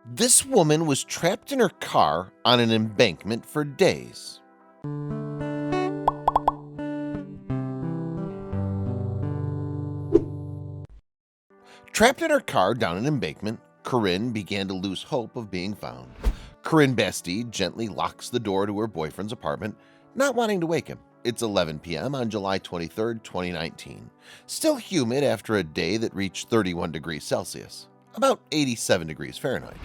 This woman was trapped in her car on an embankment for days. Trapped in her car down an embankment, Corinne began to lose hope of being found. Corinne Bastide gently locks the door to her boyfriend's apartment, not wanting to wake him. It's 11 p.m. on July 23, 2019. Still humid after a day that reached 31 degrees Celsius, about 87 degrees Fahrenheit.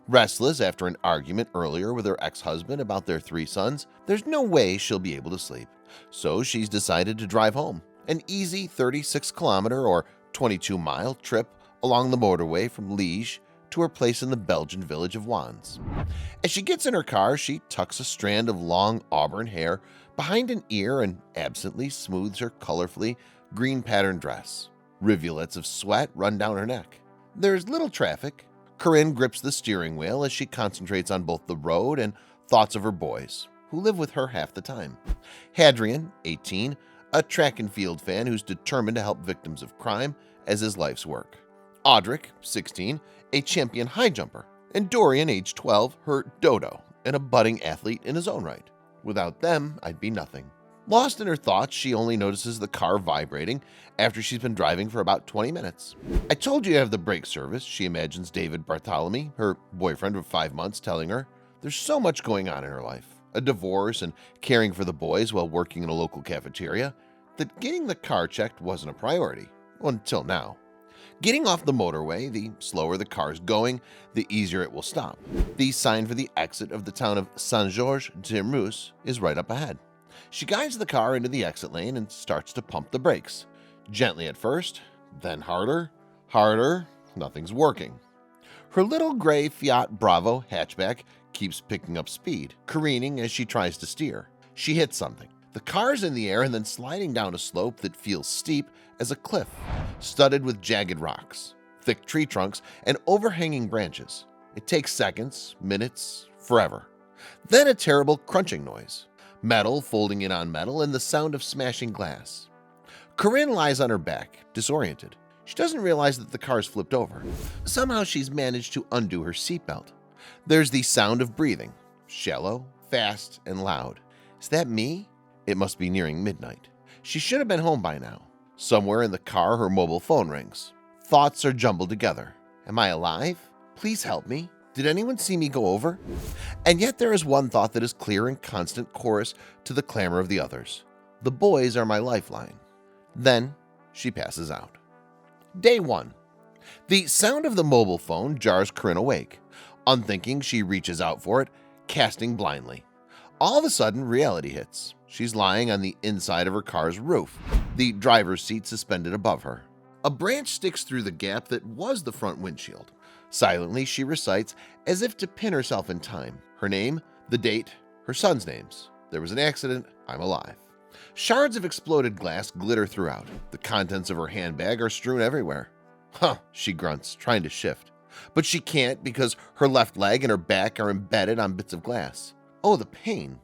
Restless after an argument earlier with her ex-husband about their 3 sons, there's no way she'll be able to sleep. So she's decided to drive home, an easy 36-kilometer or 22-mile trip along the motorway from Liège to her place in the Belgian village of Wannes. As she gets in her car, she tucks a strand of long auburn hair behind an ear and absently smooths her colorfully green-patterned dress. Rivulets of sweat run down her neck. There's little traffic. Corinne grips the steering wheel as she concentrates on both the road and thoughts of her boys, who live with her half the time. Hadrian, 18, a track and field fan who's determined to help victims of crime as his life's work. Audric, 16, a champion high jumper. And Dorian, age 12, her dodo, and a budding athlete in his own right. Without them, I'd be nothing. Lost in her thoughts, she only notices the car vibrating after she's been driving for about 20 minutes. I told you to have the brake service, she imagines David Bartholomew, her boyfriend of 5 months, telling her. There's so much going on in her life, a divorce and caring for the boys while working in a local cafeteria, that getting the car checked wasn't a priority, until now. Getting off the motorway, the slower the car's going, the easier it will stop. The sign for the exit of the town of Saint-Georges-de-Merus is right up ahead. She guides the car into the exit lane and starts to pump the brakes. Gently at first, then harder, nothing's working. Her little gray Fiat Bravo hatchback keeps picking up speed, careening as she tries to steer. She hits something. The car's in the air and then sliding down a slope that feels steep as a cliff, studded with jagged rocks, thick tree trunks, and overhanging branches. It takes seconds, minutes, forever. Then a terrible crunching noise. Metal folding in on metal and the sound of smashing glass. Corinne lies on her back, disoriented. She doesn't realize that the car's flipped over. Somehow she's managed to undo her seatbelt. There's the sound of breathing, shallow, fast, and loud. Is that me? It must be nearing midnight. She should have been home by now. Somewhere in the car, her mobile phone rings. Thoughts are jumbled together. Am I alive? Please help me. Did anyone see me go over? And yet there is one thought that is clear and constant chorus to the clamor of the others. The boys are my lifeline. Then she passes out. Day 1. The sound of the mobile phone jars Corinne awake. Unthinking, she reaches out for it, casting blindly. All of a sudden, reality hits. She's lying on the inside of her car's roof, the driver's seat suspended above her. A branch sticks through the gap that was the front windshield. Silently, she recites, as if to pin herself in time, her name, the date, her son's names. There was an accident, I'm alive. Shards of exploded glass glitter throughout. The contents of her handbag are strewn everywhere. Huh, she grunts, trying to shift. But she can't because her left leg and her back are embedded on bits of glass. Oh, the pain.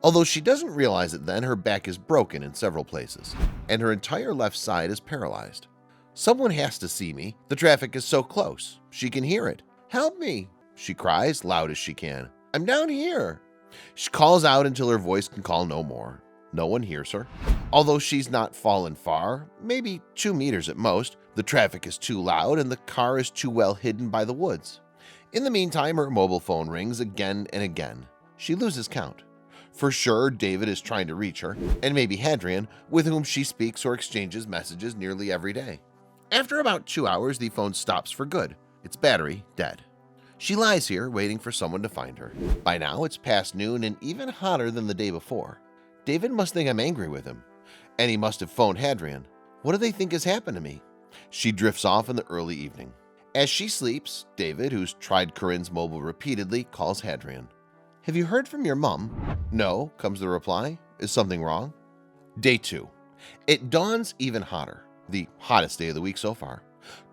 Although she doesn't realize it then, her back is broken in several places, and her entire left side is paralyzed. Someone has to see me. The traffic is so close. She can hear it. Help me, she cries, loud as she can. I'm down here. She calls out until her voice can call no more. No one hears her. Although she's not fallen far, maybe 2 meters at most, the traffic is too loud and the car is too well hidden by the woods. In the meantime, her mobile phone rings again and again. She loses count. For sure, David is trying to reach her, and maybe Hadrian, with whom she speaks or exchanges messages nearly every day. After about 2 hours, the phone stops for good, its battery dead. She lies here, waiting for someone to find her. By now, it's past noon and even hotter than the day before. David must think I'm angry with him, and he must have phoned Hadrian. What do they think has happened to me? She drifts off in the early evening. As she sleeps, David, who's tried Corinne's mobile repeatedly, calls Hadrian. Have you heard from your mom? No, comes the reply. Is something wrong? Day 2. It dawns even hotter, the hottest day of the week so far.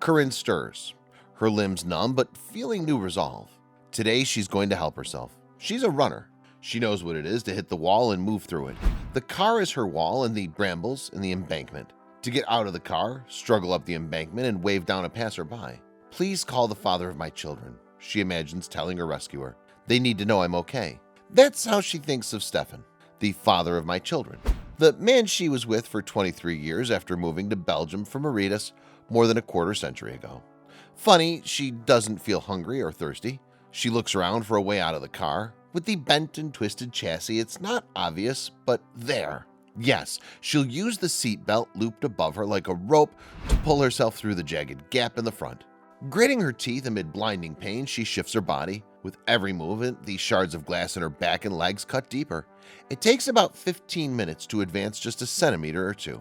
Corinne stirs, her limbs numb but feeling new resolve. Today she's going to help herself. She's a runner. She knows what it is to hit the wall and move through it. The car is her wall and the brambles in the embankment. To get out of the car, struggle up the embankment and wave down a passerby. Please call the father of my children. she imagines telling her rescuer. They need to know I'm okay. That's how she thinks of Stefan, the father of my children, the man she was with for 23 years after moving to Belgium from Mauritius more than a quarter century ago. Funny, she doesn't feel hungry or thirsty. She looks around for a way out of the car. With the bent and twisted chassis, it's not obvious, but there. Yes, she'll use the seatbelt looped above her like a rope to pull herself through the jagged gap in the front. Gritting her teeth amid blinding pain, she shifts her body. With every movement, the shards of glass in her back and legs cut deeper. It takes about 15 minutes to advance just a centimeter or two.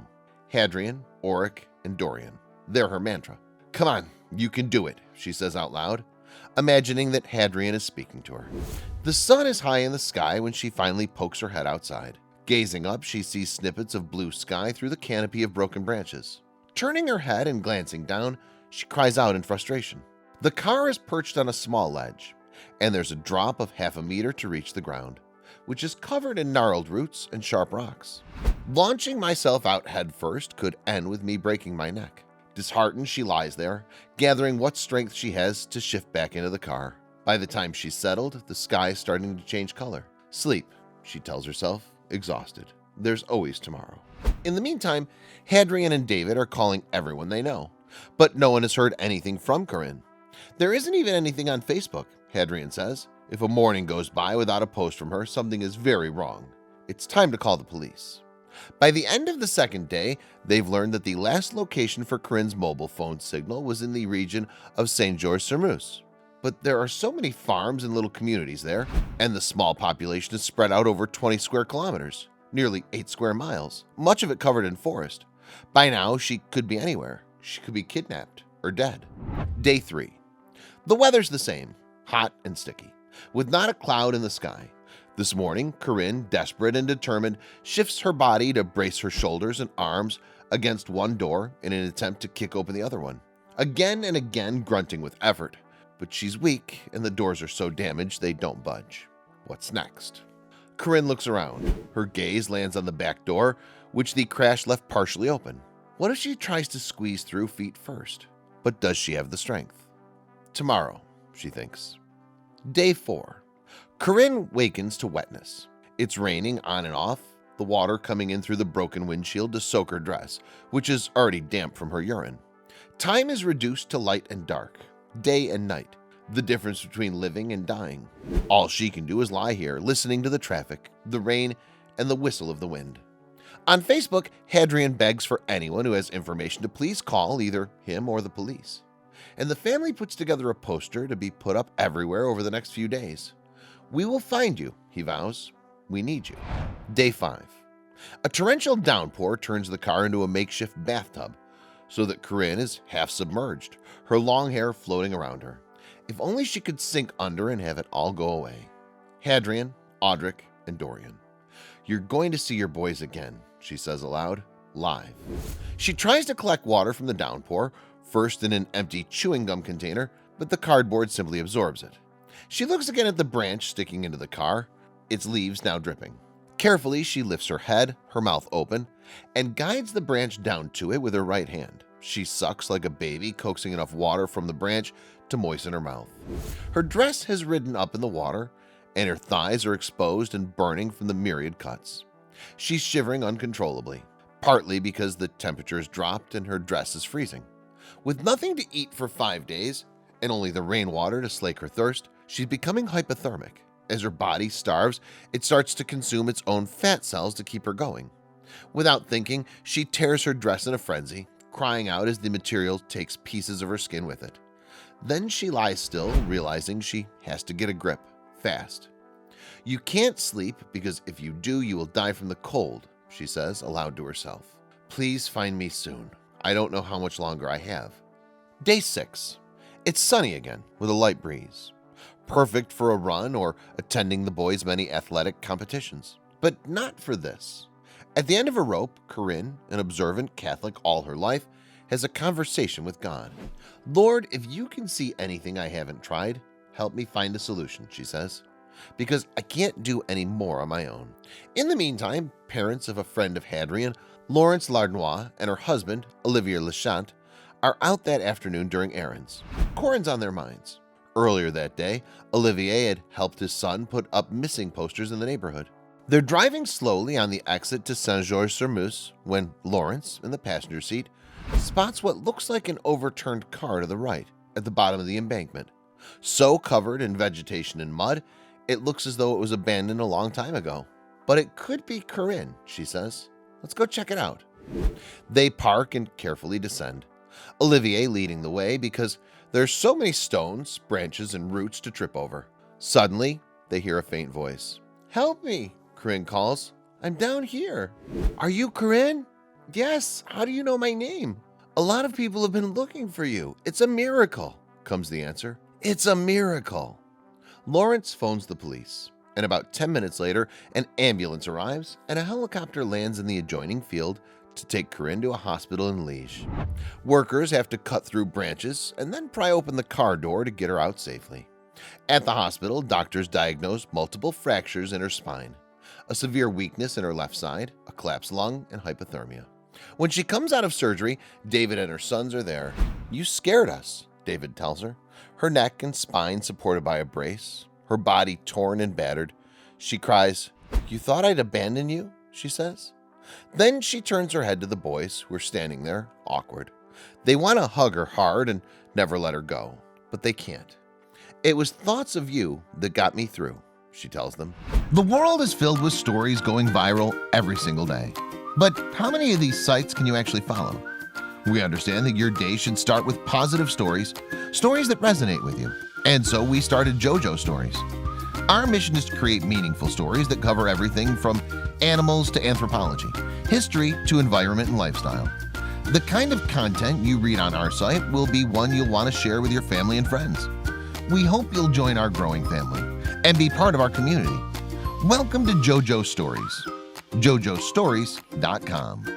Hadrian, Auric, and Dorian. They're her mantra. Come on, you can do it, she says out loud, imagining that Hadrian is speaking to her. The sun is high in the sky when she finally pokes her head outside. Gazing up, she sees snippets of blue sky through the canopy of broken branches. Turning her head and glancing down, she cries out in frustration. The car is perched on a small ledge, and there's a drop of half a meter to reach the ground, which is covered in gnarled roots and sharp rocks. Launching myself out head first could end with me breaking my neck. Disheartened, she lies there, gathering what strength she has to shift back into the car. By the time she's settled, the sky is starting to change color. Sleep, she tells herself, exhausted. There's always tomorrow. In the meantime, Hadrian and David are calling everyone they know, but no one has heard anything from Corinne. There isn't even anything on Facebook, Hadrian says. If a morning goes by without a post from her, something is very wrong. It's time to call the police. By the end of the second day, they've learned that the last location for Corinne's mobile phone signal was in the region of Saint-Georges-sur-Meuse. But there are so many farms and little communities there, and the small population is spread out over 20 square kilometers, nearly 8 square miles, much of it covered in forest. By now, she could be anywhere. She could be kidnapped or dead. Day 3. The weather's the same, hot and sticky, with not a cloud in the sky. This morning, Corinne, desperate and determined, shifts her body to brace her shoulders and arms against one door in an attempt to kick open the other one. Again and again, grunting with effort. But she's weak, and the doors are so damaged they don't budge. What's next? Corinne looks around. Her gaze lands on the back door, which the crash left partially open. What if she tries to squeeze through feet first? But does she have the strength? Tomorrow, she thinks. Day 4. Corinne wakens to wetness. It's raining on and off, the water coming in through the broken windshield to soak her dress, which is already damp from her urine. Time is reduced to light and dark, day and night, the difference between living and dying. All she can do is lie here, listening to the traffic, the rain, and the whistle of the wind. On Facebook, Hadrian begs for anyone who has information to please call either him or the police. And the family puts together a poster to be put up everywhere over the next few days. We will find you, he vows. We need you. Day 5. A torrential downpour turns the car into a makeshift bathtub, so that Corinne is half submerged, her long hair floating around her. If only she could sink under and have it all go away. Hadrian, Audric, and Dorian. You're going to see your boys again, she says aloud, live. She tries to collect water from the downpour, first in an empty chewing gum container, but the cardboard simply absorbs it. She looks again at the branch sticking into the car, its leaves now dripping. Carefully, she lifts her head, her mouth open, and guides the branch down to it with her right hand. She sucks like a baby, coaxing enough water from the branch to moisten her mouth. Her dress has ridden up in the water, and her thighs are exposed and burning from the myriad cuts. She's shivering uncontrollably, partly because the temperature has dropped and her dress is freezing. With nothing to eat for 5 days, and only the rainwater to slake her thirst, she's becoming hypothermic. As her body starves, it starts to consume its own fat cells to keep her going. Without thinking, she tears her dress in a frenzy, crying out as the material takes pieces of her skin with it. Then she lies still, realizing she has to get a grip, fast. You can't sleep because if you do, you will die from the cold, she says aloud to herself. Please find me soon. I don't know how much longer I have. Day 6. It's sunny again with a light breeze. Perfect for a run or attending the boys' many athletic competitions. But not for this. At the end of a rope, Corinne, an observant Catholic all her life, has a conversation with God. Lord, if you can see anything I haven't tried, help me find a solution, she says, because I can't do any more on my own. In the meantime, parents of a friend of Hadrian, Laurence Lardnois, and her husband, Olivier Lechant, are out that afternoon during errands. Corinne's on their minds. Earlier that day, Olivier had helped his son put up missing posters in the neighborhood. They're driving slowly on the exit to Saint-Georges-sur-Meuse when Lawrence, in the passenger seat, spots what looks like an overturned car to the right at the bottom of the embankment. So covered in vegetation and mud, it looks as though it was abandoned a long time ago. But it could be Corinne, she says. Let's go check it out. They park and carefully descend, Olivier leading the way because there's so many stones, branches, and roots to trip over. Suddenly, they hear a faint voice. "Help me," Corinne calls. "I'm down here." "Are you Corinne?" "Yes. How do you know my name?" "A lot of people have been looking for you. It's a miracle," comes the answer. "It's a miracle." Lawrence phones the police, and about 10 minutes later, an ambulance arrives and a helicopter lands in the adjoining field to take Corinne to a hospital in Liège. Workers have to cut through branches and then pry open the car door to get her out safely. At the hospital, doctors diagnose multiple fractures in her spine, a severe weakness in her left side, a collapsed lung, and hypothermia. When she comes out of surgery, David and her sons are there. "You scared us," David tells her, her neck and spine supported by a brace, her body torn and battered. She cries, "You thought I'd abandon you?" she says. Then she turns her head to the boys who are standing there, awkward. They want to hug her hard and never let her go, but they can't. "It was thoughts of you that got me through," she tells them. The world is filled with stories going viral every single day. But how many of these sites can you actually follow? We understand that your day should start with positive stories, stories that resonate with you. And so we started JoJo Stories. Our mission is to create meaningful stories that cover everything from animals to anthropology, history to environment and lifestyle. The kind of content you read on our site will be one you'll want to share with your family and friends. We hope you'll join our growing family and be part of our community. Welcome to JoJo Stories, jojostories.com.